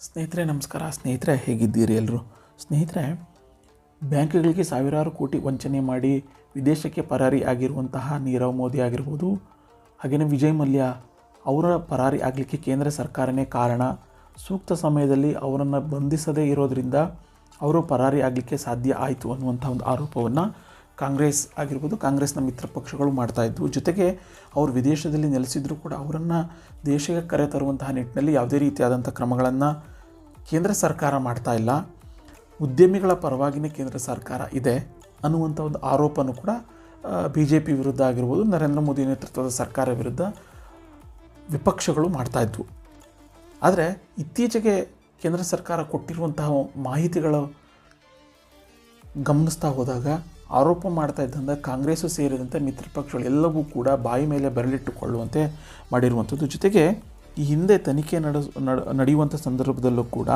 ಸ್ನೇಹಿತರೆ ನಮಸ್ಕಾರ. ಸ್ನೇಹಿತರೆ ಹೇಗಿದ್ದೀರಿ ಎಲ್ಲರೂ? ಸ್ನೇಹಿತರೆ, ಬ್ಯಾಂಕ್ಗಳಿಗೆ ಸಾವಿರಾರು ಕೋಟಿ ವಂಚನೆ ಮಾಡಿ ವಿದೇಶಕ್ಕೆ ಪರಾರಿ ಆಗಿರುವಂತಹ ನೀರವ್ ಮೋದಿ ಆಗಿರ್ಬೋದು, ಹಾಗೆಯೇ ವಿಜಯ್ ಮಲ್ಯ ಅವರ ಪರಾರಿ ಆಗಲಿಕ್ಕೆ ಕೇಂದ್ರ ಸರ್ಕಾರನೇ ಕಾರಣ. ಸೂಕ್ತ ಸಮಯದಲ್ಲಿ ಅವರನ್ನು ಬಂಧಿಸದೇ ಇರೋದರಿಂದ ಅವರು ಪರಾರಿ ಆಗಲಿಕ್ಕೆ ಸಾಧ್ಯ ಆಯಿತು ಅನ್ನುವಂಥ ಒಂದು ಆರೋಪವನ್ನು ಕಾಂಗ್ರೆಸ್ ಆಗಿರ್ಬೋದು, ಕಾಂಗ್ರೆಸ್ನ ಮಿತ್ರ ಪಕ್ಷಗಳು ಮಾಡ್ತಾಯಿದ್ವು. ಜೊತೆಗೆ ಅವರು ವಿದೇಶದಲ್ಲಿ ನೆಲೆಸಿದರೂ ಕೂಡ ಅವರನ್ನು ದೇಶಕ್ಕೆ ಕರೆತರುವಂತಹ ನಿಟ್ಟಿನಲ್ಲಿ ಯಾವುದೇ ರೀತಿಯಾದಂಥ ಕ್ರಮಗಳನ್ನು ಕೇಂದ್ರ ಸರ್ಕಾರ ಮಾಡ್ತಾ ಇಲ್ಲ. ಉದ್ಯಮಿಗಳ ಪರವಾಗಿಯೇ ಕೇಂದ್ರ ಸರ್ಕಾರ ಇದೆ ಅನ್ನುವಂಥ ಒಂದು ಆರೋಪನೂ ಕೂಡ BJP ವಿರುದ್ಧ ಆಗಿರ್ಬೋದು, ನರೇಂದ್ರ ಮೋದಿ ನೇತೃತ್ವದ ಸರ್ಕಾರ ವಿರುದ್ಧ ವಿಪಕ್ಷಗಳು ಮಾಡ್ತಾಯಿದ್ವು. ಆದರೆ ಇತ್ತೀಚೆಗೆ ಕೇಂದ್ರ ಸರ್ಕಾರ ಕೊಟ್ಟಿರುವಂತಹ ಮಾಹಿತಿಗಳು ಗಮನಿಸ್ತಾ ಹೋದಾಗ ಆರೋಪ ಮಾಡ್ತಾ ಇದ್ದಂಥ ಕಾಂಗ್ರೆಸ್ಸು ಸೇರಿದಂತೆ ಮಿತ್ರ ಪಕ್ಷಗಳು ಎಲ್ಲವೂ ಕೂಡ ಬಾಯಿ ಮೇಲೆ ಬೆರಳಿಟ್ಟುಕೊಳ್ಳುವಂತೆ ಮಾಡಿರುವಂಥದ್ದು. ಜೊತೆಗೆ ಈ ಹಿಂದೆ ತನಿಖೆ ನಡೆಯುವಂಥ ಸಂದರ್ಭದಲ್ಲೂ ಕೂಡ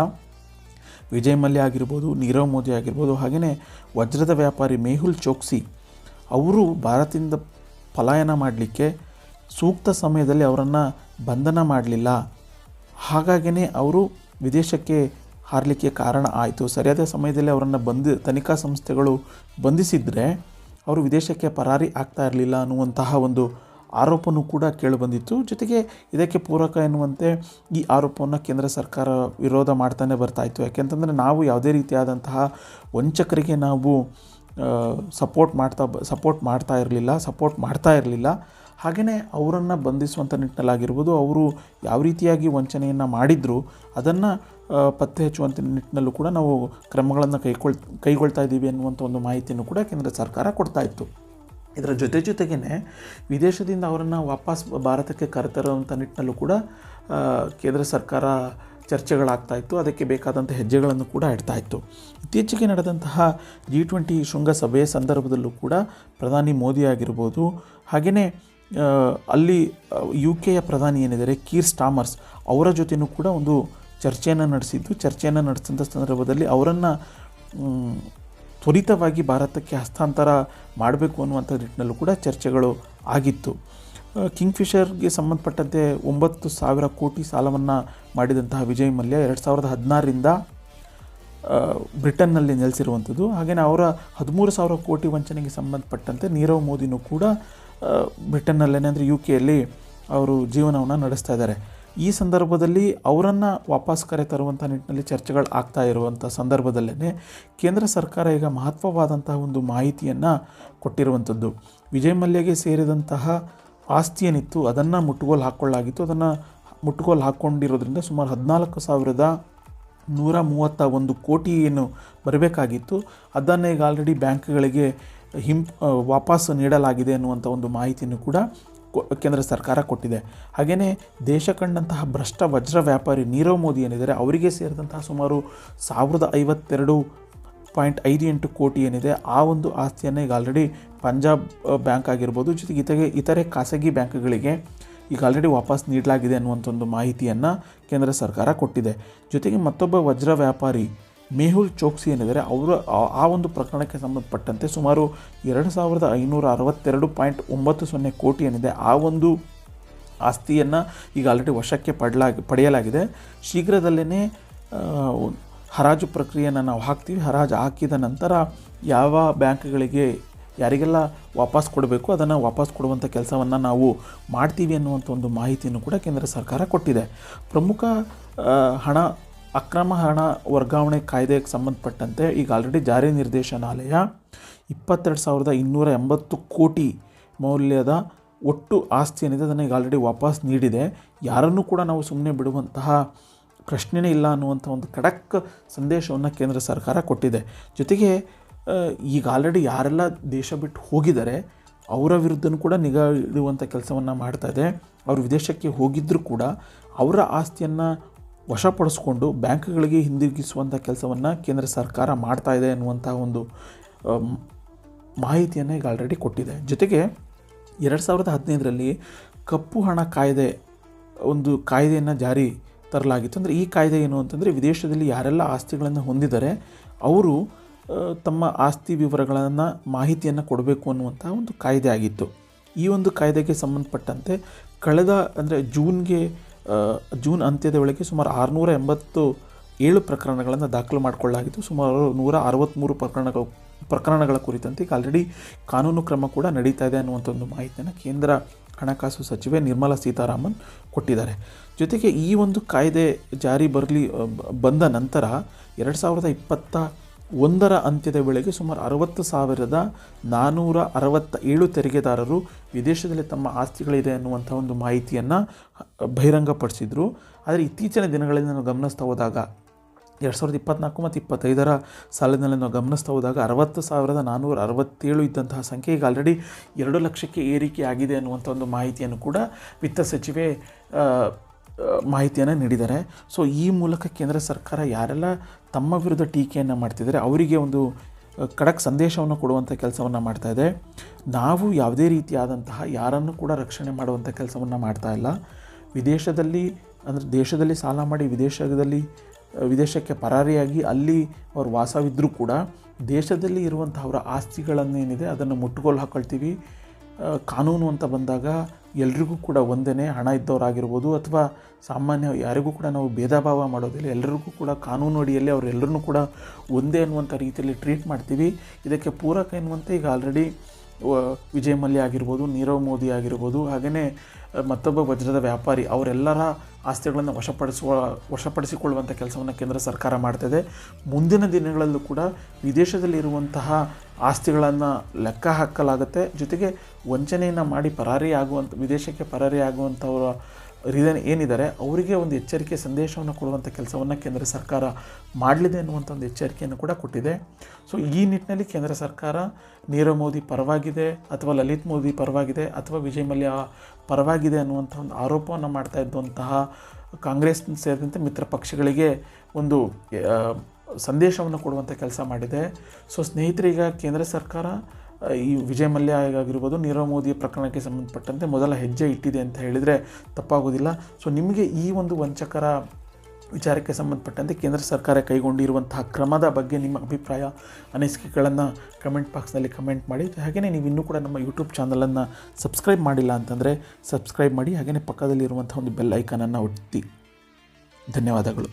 ವಿಜಯ್ ಮಲ್ಯ ಆಗಿರ್ಬೋದು, ನೀರವ್ ಮೋದಿ ಆಗಿರ್ಬೋದು, ಹಾಗೆಯೇ ವಜ್ರದ ವ್ಯಾಪಾರಿ ಮೆಹುಲ್ ಚೋಕ್ಸಿ ಅವರು ಭಾರತದಿಂದ ಪಲಾಯನ ಮಾಡಲಿಕ್ಕೆ ಸೂಕ್ತ ಸಮಯದಲ್ಲಿ ಅವರನ್ನು ಬಂಧನ ಮಾಡಲಿಲ್ಲ. ಹಾಗಾಗಿಯೇ ಅವರು ವಿದೇಶಕ್ಕೆ ಹಾರಲಿಕ್ಕೆ ಕಾರಣ ಆಯಿತು. ಸರಿಯಾದ ಸಮಯದಲ್ಲಿ ಅವರನ್ನು ತನಿಖಾ ಸಂಸ್ಥೆಗಳು ಬಂಧಿಸಿದರೆ ಅವರು ವಿದೇಶಕ್ಕೆ ಪರಾರಿ ಆಗ್ತಾ ಇರಲಿಲ್ಲ ಅನ್ನುವಂತಹ ಒಂದು ಆರೋಪವೂ ಕೂಡ ಕೇಳಿಬಂದಿತ್ತು. ಜೊತೆಗೆ ಇದಕ್ಕೆ ಪೂರಕ ಎನ್ನುವಂತೆ ಈ ಆರೋಪವನ್ನು ಕೇಂದ್ರ ಸರ್ಕಾರ ವಿರೋಧ ಮಾಡ್ತಾನೆ ಬರ್ತಾಯಿತ್ತು. ಯಾಕೆಂತಂದರೆ ನಾವು ಯಾವುದೇ ರೀತಿಯಾದಂತಹ ವಂಚಕರಿಗೆ ನಾವು ಸಪೋರ್ಟ್ ಮಾಡ್ತಾ ಇರಲಿಲ್ಲ. ಹಾಗೆಯೇ ಅವರನ್ನು ಬಂಧಿಸುವಂಥ ನಿಟ್ಟಿನಲ್ಲಾಗಿರ್ಬೋದು, ಅವರು ಯಾವ ರೀತಿಯಾಗಿ ವಂಚನೆಯನ್ನು ಮಾಡಿದ್ರು ಅದನ್ನು ಪತ್ತೆ ಹಚ್ಚುವಂಥ ನಿಟ್ಟಿನಲ್ಲೂ ಕೂಡ ನಾವು ಕ್ರಮಗಳನ್ನು ಕೈಗೊಳ್ತಾ ಇದ್ದೀವಿ ಅನ್ನುವಂಥ ಒಂದು ಮಾಹಿತಿಯನ್ನು ಕೂಡ ಕೇಂದ್ರ ಸರ್ಕಾರ ಕೊಡ್ತಾ ಇತ್ತು. ಇದರ ಜೊತೆಗೇ ವಿದೇಶದಿಂದ ಅವರನ್ನು ವಾಪಸ್ ಭಾರತಕ್ಕೆ ಕರೆತರುವಂಥ ನಿಟ್ಟಿನಲ್ಲೂ ಕೂಡ ಕೇಂದ್ರ ಸರ್ಕಾರ ಚರ್ಚೆಗಳಾಗ್ತಾಯಿತ್ತು. ಅದಕ್ಕೆ ಬೇಕಾದಂಥ ಹೆಜ್ಜೆಗಳನ್ನು ಕೂಡ ಇಡ್ತಾಯಿತ್ತು. ಇತ್ತೀಚೆಗೆ ನಡೆದಂತಹ G20 ಶೃಂಗಸಭೆಯ ಸಂದರ್ಭದಲ್ಲೂ ಕೂಡ ಪ್ರಧಾನಿ ಮೋದಿ ಆಗಿರ್ಬೋದು, ಹಾಗೆಯೇ ಅಲ್ಲಿ UK ಪ್ರಧಾನಿ ಏನಿದ್ದಾರೆ ಕೀರ್ ಸ್ಟಾಮರ್ಸ್ ಅವರ ಜೊತೆಯೂ ಕೂಡ ಒಂದು ಚರ್ಚೆಯನ್ನು ನಡೆಸಿದಂಥ ಸಂದರ್ಭದಲ್ಲಿ ಅವರನ್ನು ತ್ವರಿತವಾಗಿ ಭಾರತಕ್ಕೆ ಹಸ್ತಾಂತರ ಮಾಡಬೇಕು ಅನ್ನುವಂಥ ನಿಟ್ಟಿನಲ್ಲೂ ಕೂಡ ಚರ್ಚೆಗಳು ಆಗಿತ್ತು. ಕಿಂಗ್ಫಿಷರ್ಗೆ ಸಂಬಂಧಪಟ್ಟಂತೆ 9,000 ಕೋಟಿ ಸಾಲವನ್ನು ಮಾಡಿದಂತಹ ವಿಜಯ್ ಮಲ್ಯ 2016ರಿಂದ ಬ್ರಿಟನ್ನಲ್ಲಿ ನೆಲೆಸಿರುವಂಥದ್ದು. ಹಾಗೆಯೇ ಅವರ 13,000 ಕೋಟಿ ವಂಚನೆಗೆ ಸಂಬಂಧಪಟ್ಟಂತೆ ನೀರವ್ ಮೋದಿನೂ ಕೂಡ ಬ್ರಿಟನ್ನಲ್ಲೇ ಅಂದರೆ UKಯಲ್ಲಿ ಅವರು ಜೀವನವನ್ನು ನಡೆಸ್ತಾ ಇದ್ದಾರೆ. ಈ ಸಂದರ್ಭದಲ್ಲಿ ಅವರನ್ನು ವಾಪಸ್ ಕರೆತರುವಂಥ ನಿಟ್ಟಿನಲ್ಲಿ ಚರ್ಚೆಗಳು ಆಗ್ತಾ ಇರುವಂಥ ಸಂದರ್ಭದಲ್ಲೇ ಕೇಂದ್ರ ಸರ್ಕಾರ ಈಗ ಮಹತ್ವವಾದಂತಹ ಒಂದು ಮಾಹಿತಿಯನ್ನು ಕೊಟ್ಟಿರುವಂಥದ್ದು. ವಿಜಯ್ ಮಲ್ಯಗೆ ಸೇರಿದಂತಹ ಆಸ್ತಿ ಏನಿತ್ತು ಅದನ್ನು ಮುಟ್ಟುಗೋಲು ಹಾಕ್ಕೊಳ್ಳಾಗಿತ್ತು. ಅದನ್ನು ಮುಟ್ಟುಗೋಲು ಹಾಕ್ಕೊಂಡಿರೋದ್ರಿಂದ ಸುಮಾರು 14,131 ಕೋಟಿ ಏನು ಬರಬೇಕಾಗಿತ್ತು ಅದನ್ನು ಈಗ ಆಲ್ರೆಡಿ ಬ್ಯಾಂಕ್ಗಳಿಗೆ ವಾಪಸ್ ನೀಡಲಾಗಿದೆ ಅನ್ನುವಂಥ ಒಂದು ಮಾಹಿತಿಯನ್ನು ಕೂಡ ಕೇಂದ್ರ ಸರ್ಕಾರ ಕೊಟ್ಟಿದೆ. ಹಾಗೆಯೇ ದೇಶ ಕಂಡಂತಹ ಭ್ರಷ್ಟ ವಜ್ರ ವ್ಯಾಪಾರಿ ನೀರವ್ ಮೋದಿ ಏನಿದ್ದಾರೆ ಅವರಿಗೆ ಸೇರಿದಂತಹ ಸುಮಾರು 1,052.58 ಕೋಟಿ ಏನಿದೆ ಆ ಒಂದು ಆಸ್ತಿಯನ್ನು ಈಗ ಆಲ್ರೆಡಿ ಪಂಜಾಬ್ ಬ್ಯಾಂಕ್ ಆಗಿರ್ಬೋದು, ಜೊತೆಗೆ ಇತರೆ ಖಾಸಗಿ ಬ್ಯಾಂಕ್ಗಳಿಗೆ ಈಗ ಆಲ್ರೆಡಿ ವಾಪಸ್ ನೀಡಲಾಗಿದೆ ಅನ್ನುವಂಥ ಒಂದು ಮಾಹಿತಿಯನ್ನು ಕೇಂದ್ರ ಸರ್ಕಾರ ಕೊಟ್ಟಿದೆ. ಜೊತೆಗೆ ಮತ್ತೊಬ್ಬ ವಜ್ರ ವ್ಯಾಪಾರಿ ಮೆಹುಲ್ ಚೋಕ್ಸಿ ಏನಿದ್ದಾರೆ ಅವರು ಆ ಒಂದು ಪ್ರಕರಣಕ್ಕೆ ಸಂಬಂಧಪಟ್ಟಂತೆ ಸುಮಾರು 2,562.90 ಕೋಟಿ ಏನಿದೆ ಆ ಒಂದು ಆಸ್ತಿಯನ್ನು ಈಗ ಆಲ್ರೆಡಿ ವಶಕ್ಕೆ ಪಡೆಯಲಾಗಿದೆ. ಶೀಘ್ರದಲ್ಲೇ ಹರಾಜು ಪ್ರಕ್ರಿಯೆಯನ್ನು ನಾವು ಹಾಕ್ತೀವಿ. ಹರಾಜು ಹಾಕಿದ ನಂತರ ಯಾವ ಬ್ಯಾಂಕ್ಗಳಿಗೆ ಯಾರಿಗೆಲ್ಲ ವಾಪಸ್ ಕೊಡಬೇಕು ಅದನ್ನು ವಾಪಸ್ ಕೊಡುವಂಥ ಕೆಲಸವನ್ನು ನಾವು ಮಾಡ್ತೀವಿ ಅನ್ನುವಂಥ ಒಂದು ಮಾಹಿತಿಯನ್ನು ಕೂಡ ಕೇಂದ್ರ ಸರ್ಕಾರ ಕೊಟ್ಟಿದೆ. ಪ್ರಮುಖ ಅಕ್ರಮ ಹಣ ವರ್ಗಾವಣೆ ಕಾಯ್ದೆಗೆ ಸಂಬಂಧಪಟ್ಟಂತೆ ಈಗ ಆಲ್ರೆಡಿ ಜಾರಿ ನಿರ್ದೇಶನಾಲಯ 22,280 ಕೋಟಿ ಮೌಲ್ಯದ ಒಟ್ಟು ಆಸ್ತಿ ಏನಿದೆ ಅದನ್ನು ಈಗ ಆಲ್ರೆಡಿ ವಾಪಸ್ ನೀಡಿದೆ. ಯಾರನ್ನೂ ಕೂಡ ನಾವು ಸುಮ್ಮನೆ ಬಿಡುವಂತಹ ಪ್ರಶ್ನೆಯೇ ಇಲ್ಲ ಅನ್ನುವಂಥ ಒಂದು ಖಡಕ್ ಸಂದೇಶವನ್ನು ಕೇಂದ್ರ ಸರ್ಕಾರ ಕೊಟ್ಟಿದೆ. ಜೊತೆಗೆ ಈಗ ಆಲ್ರೆಡಿ ಯಾರೆಲ್ಲ ದೇಶ ಬಿಟ್ಟು ಹೋಗಿದ್ದಾರೆ ಅವರ ವಿರುದ್ಧನೂ ಕೂಡ ನಿಗಾ ಇಡುವಂಥ ಕೆಲಸವನ್ನು ಮಾಡ್ತಾ ಇದೆ. ಅವರು ವಿದೇಶಕ್ಕೆ ಹೋಗಿದ್ದರೂ ಕೂಡ ಅವರ ಆಸ್ತಿಯನ್ನು ವಶಪಡಿಸ್ಕೊಂಡು ಬ್ಯಾಂಕ್ಗಳಿಗೆ ಹಿಂದಿರುಗಿಸುವಂಥ ಕೆಲಸವನ್ನು ಕೇಂದ್ರ ಸರ್ಕಾರ ಮಾಡ್ತಾ ಇದೆ ಅನ್ನುವಂಥ ಒಂದು ಮಾಹಿತಿಯನ್ನು ಈಗ ಆಲ್ರೆಡಿ ಕೊಟ್ಟಿದೆ. ಜೊತೆಗೆ 2015ರಲ್ಲಿ ಕಪ್ಪು ಹಣ ಒಂದು ಕಾಯ್ದೆಯನ್ನು ಜಾರಿ ತರಲಾಗಿತ್ತು. ಅಂದರೆ ಈ ಕಾಯ್ದೆ ಏನು ಅಂತಂದರೆ ವಿದೇಶದಲ್ಲಿ ಯಾರೆಲ್ಲ ಆಸ್ತಿಗಳನ್ನು ಹೊಂದಿದ್ದಾರೆ ಅವರು ತಮ್ಮ ಆಸ್ತಿ ವಿವರಗಳನ್ನು ಮಾಹಿತಿಯನ್ನು ಕೊಡಬೇಕು ಅನ್ನುವಂಥ ಒಂದು ಕಾಯ್ದೆ ಆಗಿತ್ತು. ಈ ಒಂದು ಕಾಯ್ದೆಗೆ ಸಂಬಂಧಪಟ್ಟಂತೆ ಕಳೆದ ಅಂದರೆ ಜೂನ್ ಅಂತ್ಯದ ವೇಳೆಗೆ ಸುಮಾರು 680 7 ಪ್ರಕರಣಗಳನ್ನು ದಾಖಲು ಮಾಡಿಕೊಳ್ಳಲಾಗಿದ್ದು ಸುಮಾರು 163 ಪ್ರಕರಣಗಳ ಕುರಿತಂತೆ ಈಗ ಆಲ್ರೆಡಿ ಕಾನೂನು ಕ್ರಮ ಕೂಡ ನಡೀತಾ ಇದೆ ಅನ್ನುವಂಥ ಒಂದು ಮಾಹಿತಿಯನ್ನು ಕೇಂದ್ರ ಹಣಕಾಸು ಸಚಿವೆ ನಿರ್ಮಲಾ ಸೀತಾರಾಮನ್ ಕೊಟ್ಟಿದ್ದಾರೆ. ಜೊತೆಗೆ ಈ ಒಂದು ಕಾಯ್ದೆ ಜಾರಿ ಬಂದ ನಂತರ 2021ರ ಅಂತ್ಯದ ವೇಳೆಗೆ ಸುಮಾರು 60,467 ತೆರಿಗೆದಾರರು ವಿದೇಶದಲ್ಲಿ ತಮ್ಮ ಆಸ್ತಿಗಳಿದೆ ಅನ್ನುವಂಥ ಒಂದು ಮಾಹಿತಿಯನ್ನು ಬಹಿರಂಗಪಡಿಸಿದರು. ಆದರೆ ಇತ್ತೀಚಿನ ದಿನಗಳಲ್ಲಿ ನಾವು ಗಮನಿಸ್ತಾ ಹೋದಾಗ 2024 ಮತ್ತು 2025ರ ಸಾಲಿನಲ್ಲಿ ನಾವು ಗಮನಿಸ್ತಾ ಹೋದಾಗ 60,467 ಇದ್ದಂತಹ ಸಂಖ್ಯೆ ಈಗ ಆಲ್ರೆಡಿ 2 ಲಕ್ಷಕ್ಕೆ ಏರಿಕೆ ಆಗಿದೆ ಅನ್ನುವಂಥ ಒಂದು ಮಾಹಿತಿಯನ್ನು ಕೂಡ ವಿತ್ತ ಸಚಿವೆ ಮಾಹಿತಿಯನ್ನು ನೀಡಿದ್ದಾರೆ. ಸೊ ಈ ಮೂಲಕ ಕೇಂದ್ರ ಸರ್ಕಾರ ಯಾರೆಲ್ಲ ತಮ್ಮ ವಿರುದ್ಧ ಟೀಕೆಯನ್ನು ಮಾಡ್ತಿದ್ದಾರೆ ಅವರಿಗೆ ಒಂದು ಖಡಕ್ ಸಂದೇಶವನ್ನು ಕೊಡುವಂಥ ಕೆಲಸವನ್ನು ಮಾಡ್ತಾ ಇದೆ. ನಾವು ಯಾವುದೇ ರೀತಿಯಾದಂತಹ ಯಾರನ್ನು ಕೂಡ ರಕ್ಷಣೆ ಮಾಡುವಂಥ ಕೆಲಸವನ್ನು ಮಾಡ್ತಾ ಇಲ್ಲ. ವಿದೇಶದಲ್ಲಿ ಅಂದರೆ ದೇಶದಲ್ಲಿ ಸಾಲ ಮಾಡಿ ವಿದೇಶಕ್ಕೆ ಪರಾರಿಯಾಗಿ ಅಲ್ಲಿ ಅವರು ವಾಸವಿದ್ದರೂ ಕೂಡ ದೇಶದಲ್ಲಿ ಇರುವಂಥ ಅವರ ಆಸ್ತಿಗಳನ್ನೇನಿದೆ ಅದನ್ನು ಮುಟ್ಟುಗೋಲು ಹಾಕೊಳ್ತೀವಿ. ಕಾನೂನು ಅಂತ ಬಂದಾಗ ಎಲ್ರಿಗೂ ಕೂಡ ಒಂದೇ, ಹಣ ಇದ್ದವರಾಗಿರ್ಬೋದು ಅಥವಾ ಸಾಮಾನ್ಯ ಯಾರಿಗೂ ಕೂಡ ನಾವು ಭೇದ ಭಾವ ಮಾಡೋದಿಲ್ಲ. ಎಲ್ಲರಿಗೂ ಕೂಡ ಕಾನೂನು ಅಡಿಯಲ್ಲಿ ಅವರೆಲ್ಲರೂ ಕೂಡ ಒಂದೇ ಅನ್ನುವಂಥ ರೀತಿಯಲ್ಲಿ ಟ್ರೀಟ್ ಮಾಡ್ತೀವಿ. ಇದಕ್ಕೆ ಪೂರಕ ಎನ್ನುವಂತೆ ಈಗ ಆಲ್ರೆಡಿ ವಿಜಯ್ ಮಲ್ಯ ಆಗಿರ್ಬೋದು, ನೀರವ್ ಮೋದಿ ಆಗಿರ್ಬೋದು, ಹಾಗೆಯೇ ಮತ್ತೊಬ್ಬ ವಜ್ರದ ವ್ಯಾಪಾರಿ ಅವರೆಲ್ಲರ ಆಸ್ತಿಗಳನ್ನು ವಶಪಡಿಸಿಕೊಳ್ಳುವಂಥ ಕೆಲಸವನ್ನು ಕೇಂದ್ರ ಸರ್ಕಾರ ಮಾಡ್ತಾಯಿದೆ. ಮುಂದಿನ ದಿನಗಳಲ್ಲೂ ಕೂಡ ವಿದೇಶದಲ್ಲಿರುವಂತಹ ಆಸ್ತಿಗಳನ್ನು ಲೆಕ್ಕ ಹಾಕಲಾಗುತ್ತೆ. ಜೊತೆಗೆ ವಂಚನೆಯನ್ನು ಮಾಡಿ ವಿದೇಶಕ್ಕೆ ಪರಾರಿ ಆಗುವಂಥವರ ಏನಿದ್ದಾರೆ ಅವರಿಗೆ ಒಂದು ಎಚ್ಚರಿಕೆ ಸಂದೇಶವನ್ನು ಕೊಡುವಂಥ ಕೆಲಸವನ್ನು ಕೇಂದ್ರ ಸರ್ಕಾರ ಮಾಡಲಿದೆ ಅನ್ನುವಂಥ ಒಂದು ಎಚ್ಚರಿಕೆಯನ್ನು ಕೂಡ ಕೊಟ್ಟಿದೆ. ಸೊ ಈ ನಿಟ್ಟಿನಲ್ಲಿ ಕೇಂದ್ರ ಸರ್ಕಾರ ನೀರವ್ ಮೋದಿ ಪರವಾಗಿದೆ ಅಥವಾ ಲಲಿತ್ ಮೋದಿ ಪರವಾಗಿದೆ ಅಥವಾ ವಿಜಯ್ ಮಲ್ಯ ಪರವಾಗಿದೆ ಅನ್ನುವಂಥ ಒಂದು ಆರೋಪವನ್ನು ಮಾಡ್ತಾ ಇದ್ದಂತಹ ಕಾಂಗ್ರೆಸ್ ಸೇರಿದಂತೆ ಮಿತ್ರ ಪಕ್ಷಗಳಿಗೆ ಒಂದು ಸಂದೇಶವನ್ನು ಕೊಡುವಂಥ ಕೆಲಸ ಮಾಡಿದೆ. ಸೊ ಸ್ನೇಹಿತರೀಗ ಕೇಂದ್ರ ಸರ್ಕಾರ ಈ ವಿಜಯ್ ಮಲ್ಯ ಆಗಿರ್ಬೋದು, ನೀರವ್ ಮೋದಿ ಪ್ರಕರಣಕ್ಕೆ ಸಂಬಂಧಪಟ್ಟಂತೆ ಮೊದಲ ಹೆಜ್ಜೆ ಇಟ್ಟಿದೆ ಅಂತ ಹೇಳಿದರೆ ತಪ್ಪಾಗೋದಿಲ್ಲ. ಸೊ ನಿಮಗೆ ಈ ಒಂದು ವಂಚಕರ ವಿಚಾರಕ್ಕೆ ಸಂಬಂಧಪಟ್ಟಂತೆ ಕೇಂದ್ರ ಸರ್ಕಾರ ಕೈಗೊಂಡಿರುವಂತಹ ಕ್ರಮದ ಬಗ್ಗೆ ನಿಮ್ಮ ಅಭಿಪ್ರಾಯ, ಅನಿಸಿಕೆಗಳನ್ನು ಕಮೆಂಟ್ ಬಾಕ್ಸ್ನಲ್ಲಿ ಕಮೆಂಟ್ ಮಾಡಿ. ಹಾಗೆಯೇ ನೀವು ಇನ್ನೂ ಕೂಡ ನಮ್ಮ ಯೂಟ್ಯೂಬ್ ಚಾನಲನ್ನು ಸಬ್ಸ್ಕ್ರೈಬ್ ಮಾಡಿಲ್ಲ ಅಂತಂದರೆ ಸಬ್ಸ್ಕ್ರೈಬ್ ಮಾಡಿ. ಹಾಗೆಯೇ ಪಕ್ಕದಲ್ಲಿರುವಂಥ ಒಂದು ಬೆಲ್ ಐಕಾನನ್ನು ಒತ್ತಿ. ಧನ್ಯವಾದಗಳು.